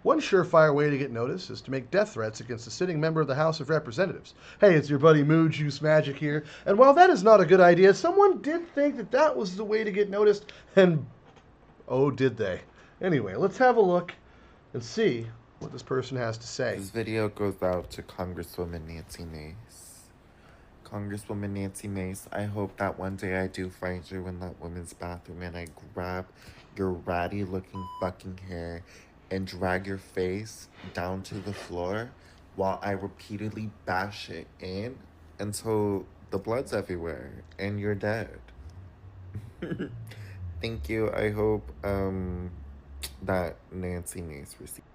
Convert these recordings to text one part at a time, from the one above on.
One surefire way to get noticed is to make death threats against a sitting member of the House of Representatives. Hey, it's your buddy Moo Juice Magic here. And while that is not a good idea, someone did think that that was the way to get noticed, and oh, did they? Anyway, let's have a look and see what this person has to say. This video goes out to Congresswoman Nancy Mace. Congresswoman Nancy Mace, I hope that one day I do find you in that woman's bathroom and I grab your ratty looking fucking hair and drag your face down to the floor while I repeatedly bash it in until the blood's everywhere and you're dead. Thank you. I hope that Nancy Mace receives.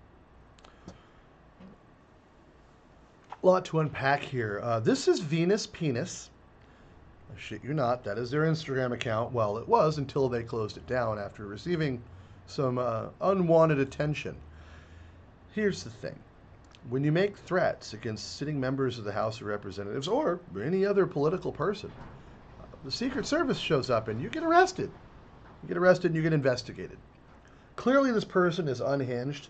A lot to unpack here. This is Venuspeenis. Shit you not, that is their Instagram account. Well, it was until they closed it down after receiving some unwanted attention. Here's the thing. When you make threats against sitting members of the House of Representatives or any other political person, the Secret Service shows up and you get arrested. You get arrested and you get investigated. Clearly this person is unhinged.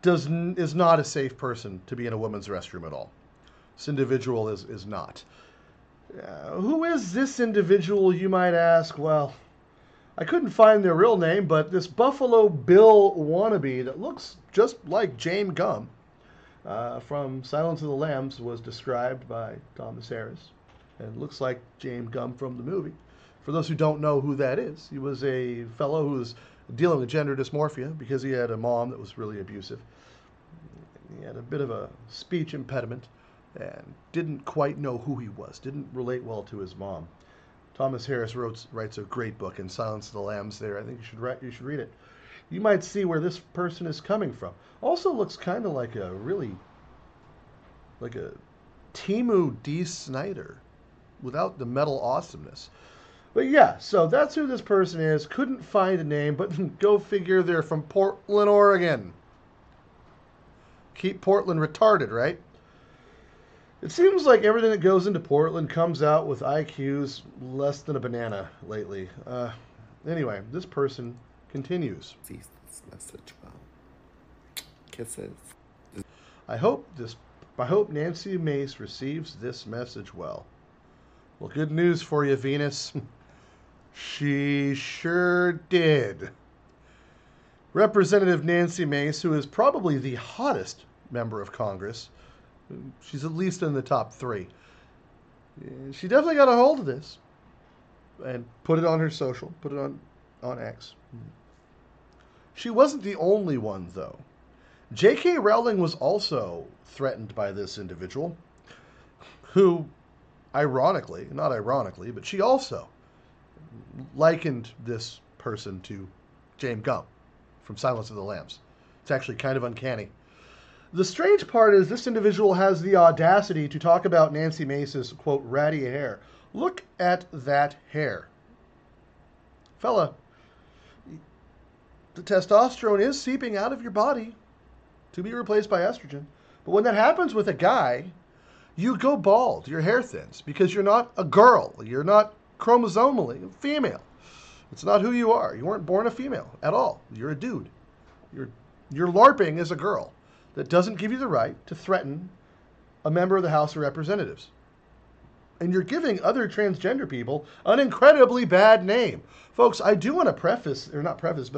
Is not a safe person to be in a woman's restroom at all. This individual is not. Who is this individual, you might ask? Well, I couldn't find their real name, but this Buffalo Bill wannabe that looks just like James Gumb from Silence of the Lambs was described by Thomas Harris, and looks like James Gumb from the movie. For those who don't know who that is, he was a fellow who was dealing with gender dysmorphia because he had a mom that was really abusive. He had a bit of a speech impediment and didn't quite know who he was, didn't relate well to his mom. Thomas Harris writes a great book in Silence of the Lambs there. I think you should read it. You might see where this person is coming from. Also looks kind of like a Timu D. Snyder without the metal awesomeness. But yeah, so that's who this person is. Couldn't find a name, but go figure they're from Portland, Oregon. Keep Portland retarded, right? It seems like everything that goes into Portland comes out with IQs less than a banana lately. Anyway, this person continues. Sees this message well. Kisses. I hope Nancy Mace receives this message well. Well, good news for you, Venus. She sure did. Representative Nancy Mace, who is probably the hottest member of Congress, she's at least in the top 3. She definitely got a hold of this and put it on her social, put it on X. She wasn't the only one, though. J.K. Rowling was also threatened by this individual, who, not ironically, but she also likened this person to James Gumb from Silence of the Lambs. It's actually kind of uncanny. The strange part is this individual has the audacity to talk about Nancy Mace's, quote, ratty hair. Look at that hair. Fella, the testosterone is seeping out of your body to be replaced by estrogen. But when that happens with a guy, you go bald. Your hair thins because you're not a girl. You're not chromosomally female. It's not who you are. You weren't born a female at all. You're a dude. You're LARPing as a girl. That doesn't give you the right to threaten a member of the House of Representatives. And you're giving other transgender people an incredibly bad name. Folks, I do want to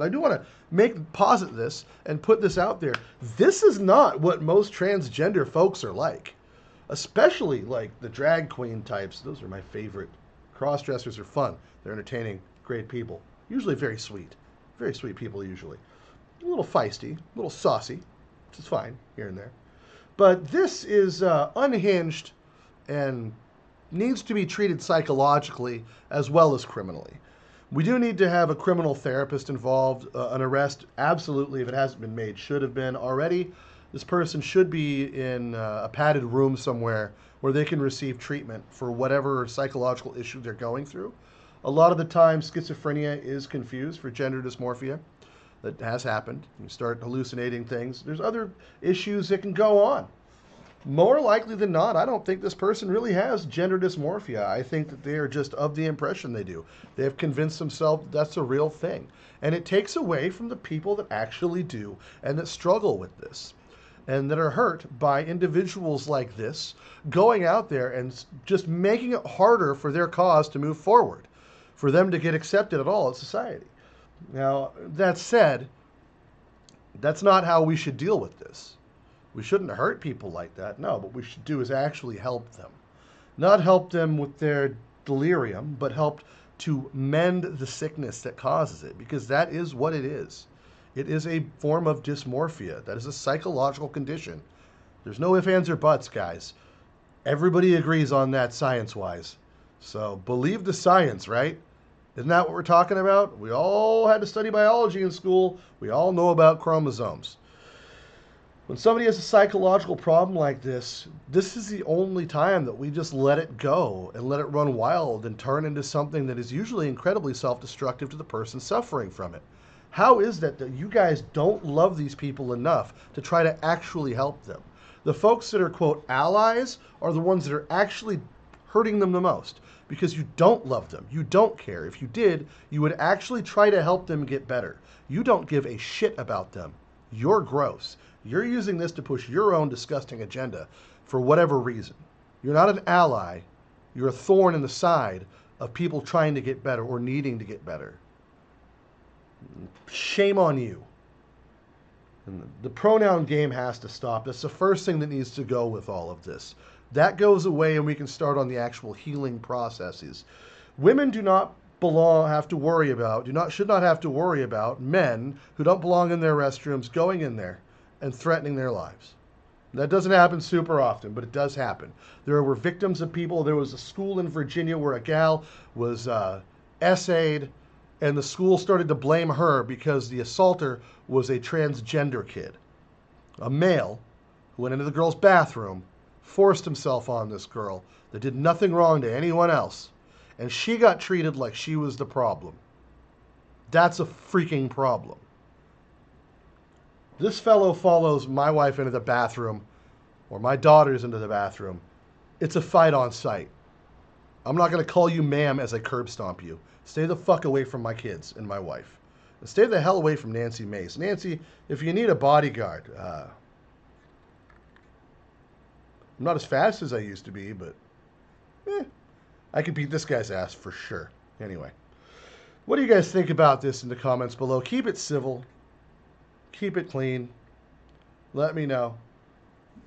I do want to posit this and put this out there. This is not what most transgender folks are like. Especially like the drag queen types. Those are my favorite. Cross-dressers are fun. They're entertaining, great people. Usually very sweet. Very sweet people usually. A little feisty, a little saucy, which is fine here and there. But this is unhinged and needs to be treated psychologically as well as criminally. We do need to have a criminal therapist involved. An arrest, absolutely, if it hasn't been made, should have been already. This person should be in a padded room somewhere where they can receive treatment for whatever psychological issue they're going through. A lot of the time, schizophrenia is confused for gender dysmorphia. That has happened. You start hallucinating things. There's other issues that can go on. More likely than not, I don't think this person really has gender dysmorphia. I think that they are just of the impression they do. They have convinced themselves that that's a real thing. And it takes away from the people that actually do and that struggle with this and that are hurt by individuals like this going out there and just making it harder for their cause to move forward, for them to get accepted at all in society. Now, that said, that's not how we should deal with this. We shouldn't hurt people like that. No, what we should do is actually help them. Not help them with their delirium, but help to mend the sickness that causes it, because that is what it is. It is a form of dysmorphia. That is a psychological condition. There's no ifs, ands, or buts, guys. Everybody agrees on that science-wise. So believe the science, right? Isn't that what we're talking about? We all had to study biology in school. We all know about chromosomes. When somebody has a psychological problem like this is the only time that we just let it go and let it run wild and turn into something that is usually incredibly self-destructive to the person suffering from it. How is that you guys don't love these people enough to try to actually help them? The folks that are, quote, allies are the ones that are actually hurting them the most because you don't love them. You don't care. If you did, you would actually try to help them get better. You don't give a shit about them. You're gross. You're using this to push your own disgusting agenda for whatever reason. You're not an ally. You're a thorn in the side of people trying to get better or needing to get better. Shame on you. And the pronoun game has to stop. That's the first thing that needs to go with all of this. That goes away and we can start on the actual healing processes. Women do not have to worry about, should not have to worry about men who don't belong in their restrooms going in there and threatening their lives. That doesn't happen super often, but it does happen. There were victims of people. There was a school in Virginia where a gal was essayed, and the school started to blame her because the assaulter was a transgender kid. A male who went into the girl's bathroom, forced himself on this girl that did nothing wrong to anyone else, and she got treated like she was the problem. That's a freaking problem. This fellow follows my wife into the bathroom, or my daughters into the bathroom. It's a fight on sight. I'm not going to call you ma'am as I curb stomp you. Stay the fuck away from my kids and my wife. And stay the hell away from Nancy Mace. Nancy, if you need a bodyguard, I'm not as fast as I used to be, but I could beat this guy's ass for sure. Anyway, what do you guys think about this in the comments below? Keep it civil. Keep it clean. Let me know.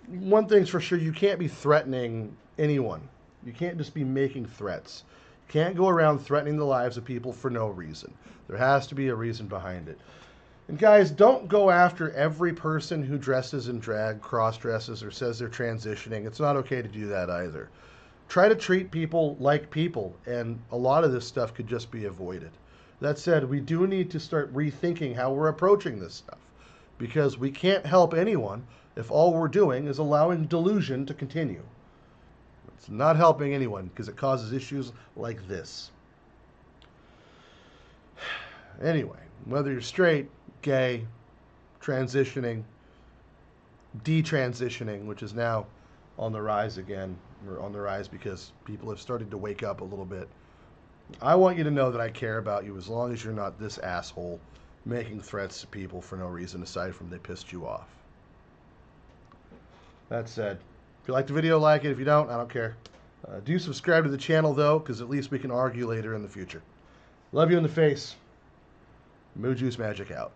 One thing's for sure, you can't be threatening anyone. You can't just be making threats. You can't go around threatening the lives of people for no reason. There has to be a reason behind it. And guys, don't go after every person who dresses in drag, cross-dresses, or says they're transitioning. It's not okay to do that either. Try to treat people like people, and a lot of this stuff could just be avoided. That said, we do need to start rethinking how we're approaching this stuff, because we can't help anyone if all we're doing is allowing delusion to continue. It's not helping anyone because it causes issues like this. Anyway, whether you're straight, gay, transitioning, detransitioning, which is now on the rise again, or on the rise because people have started to wake up a little bit. I want you to know that I care about you as long as you're not this asshole making threats to people for no reason aside from they pissed you off. That said, if you like the video, like it. If you don't, I don't care. Do subscribe to the channel, though, because at least we can argue later in the future. Love you in the face. Moo Juice Magic out.